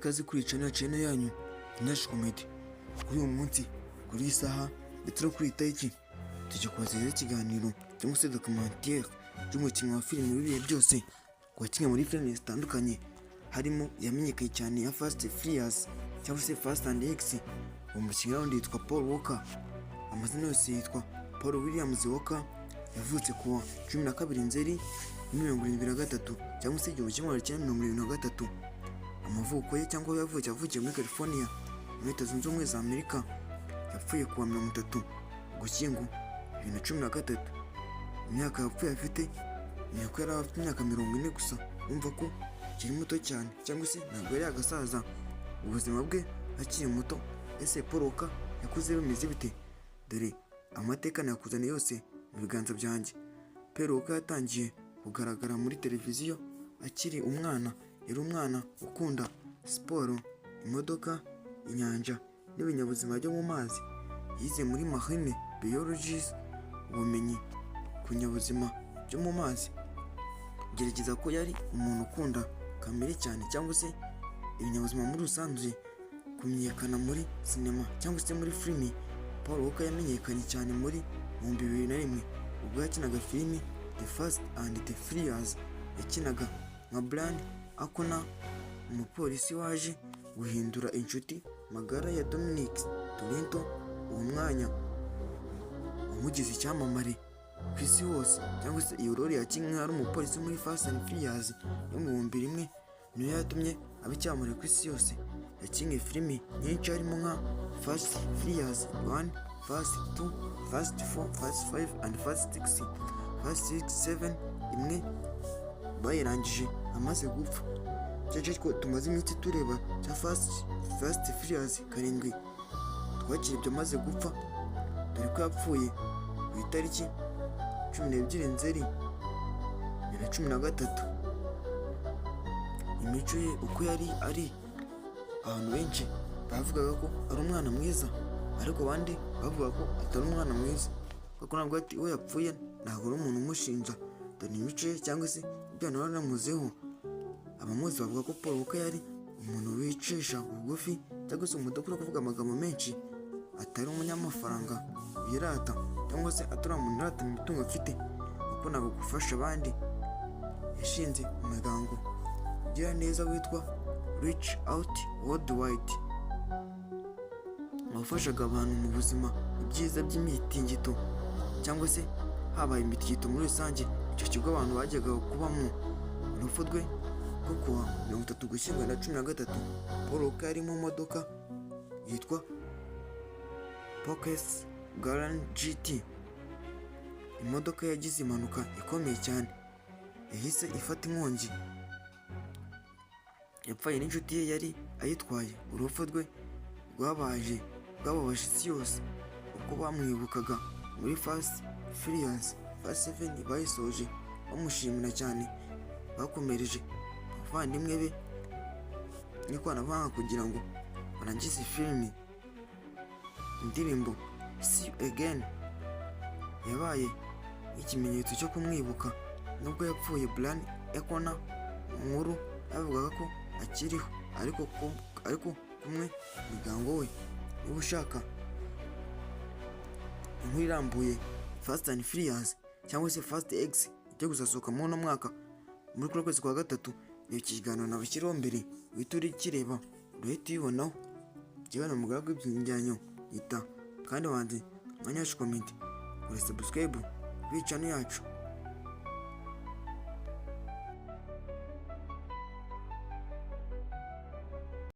ikaze kuri channel yanyu Nash Comedy. Kuri uyu munsi, kuri iyi saha ndetse no kuri iyi tariki tujya kubazanira ikiganiro cyangwa se documentaire cy'umukinnyi wa filime w'ibihe byose wakinnye muri filime zitandukanye harimo yamenyekanye cyane ya Fast and Furious cyangwa se Fast and X. Uwo mukinnyi wundi yitwa Paul Walker, amazina yose yitwa Paul Williams Walker. Yavutse kuwa 12 Nzeri 1973 cyangwa se 1973. Amavuko ye cyangwa yavukiye muri California muri Leta Zunze Ubumwe za Amerika. Yapfuye kuwa 30 Ugushyingo 2013. Imyaka yapfuye afite yari afite imyaka 40 gusa. Umva ko kiri muto cyane cyangwa se ntabwo yari agasaza. Ubuzima bwe akiri muto, ese Paul Walker yakuze bimeze bite? Dore amateka nakuzaniye yose mu biganza byanjye. Paul Walker yatangiye kugaragara muri televiziyo akiri umwana. Yari umwana ukunda siporo, imodoka, inyanja n'ibinyabuzima byo mu mazi. Yize muri Marine Biology, ubumenyi ku binyabuzima byo mu mazi. Gerageza ko yari umuntu ukunda kamere cyane cyangwa se ibinyabuzima muri rusange. Kumenyekana muri sinema cyangwa se muri filimi, Paul Walker yamenyekanye cyane muri 2001 ubwo yakinaga filimi The Fast and the Furious. Yakinaga nka Brand Akona, umupolisi waje guhindura inshuti magara ya Dominic Toretto. Uwo mwanya umugize icyamamare ku isi hose cyangwa se iyo role yakinnye ari umupolisi muri Fast and Furious yo mu 2001 niyo yatumye aba icyamamare ku isi yose. Yakinnye filimi nyinshi harimo nka Fast Furious 1, Fast 2, Fast 4, Fast 5 and Fast 6. Fast 6, 7 imwe bayirangije amaze gupfa. Cyaje ko tumaze iminsi tureba cya Fast Furious 7 twakiribye amaze gupfa, dore ko yapfuye ku itariki 12 Nzeri 2013. Imico ye uko yari ari, abantu benshi bavugaga ko ari umwana mwiza, ariko abandi bavuga ko atari umwana mwiza kuko nabwo ati we yapfuye ntabwo ari umuntu umushinja. Dore imico ye cyangwa se ibyo naramuzeho. Abamuzi bavuga ko Paul Walker yari umuntu wicisha bugufi cyangwa se umuntu ukora kuvuga amagambo menshi, atari umunyamafaranga wirata cyangwa se atari umuntu urata imitungo afite, kuko ntabwo gufasha abandi. Yashinze umuryango ugira neza witwa Reach Out Worldwide, wafashaga abantu mu buzima ibyiza by'imitingito cyangwa se habaye imitingito muri rusange. Icyo kigo abantu bajyaga kubamo. Urupfu rwe rwo kuwa 30 Ugushyingo 2013, Paul Walker yari mu modoka yitwa Porsche Cayenne GT. Imodoka yagize impanuka ikomeye cyane, yahise ifata inkongi. Yapfaye n'inshuti ye yari ayitwaye. Urupfu rwe rwababaje isi yose uko bamwibukaga muri Fast Furious. Fast 7 bayisoje bamushimira cyane, bakomereje abavandimwe be n'ikoranabuhanga kugira ngo barangize filimi. Indirimbo See You Again yabaye ikimenyetso cyo kumwibuka. Nubwo yapfuye, Brand Akona nkuru avuga ko akiriho, ariko kumwe umuryango we. Niba ushaka inkuru irambuye Fast and Furious cyangwa se Fast X ijya gusasoka mu no mwaka muri kwezi kwa gatatu, iyo kiganiro nabashyiraho mbere wituri kireba urahita uyibonaho. Jyewe namugaragu ibyinjyanyo yita kandi wanze Nash Comedy. Uri subscribe kuri channel yacu.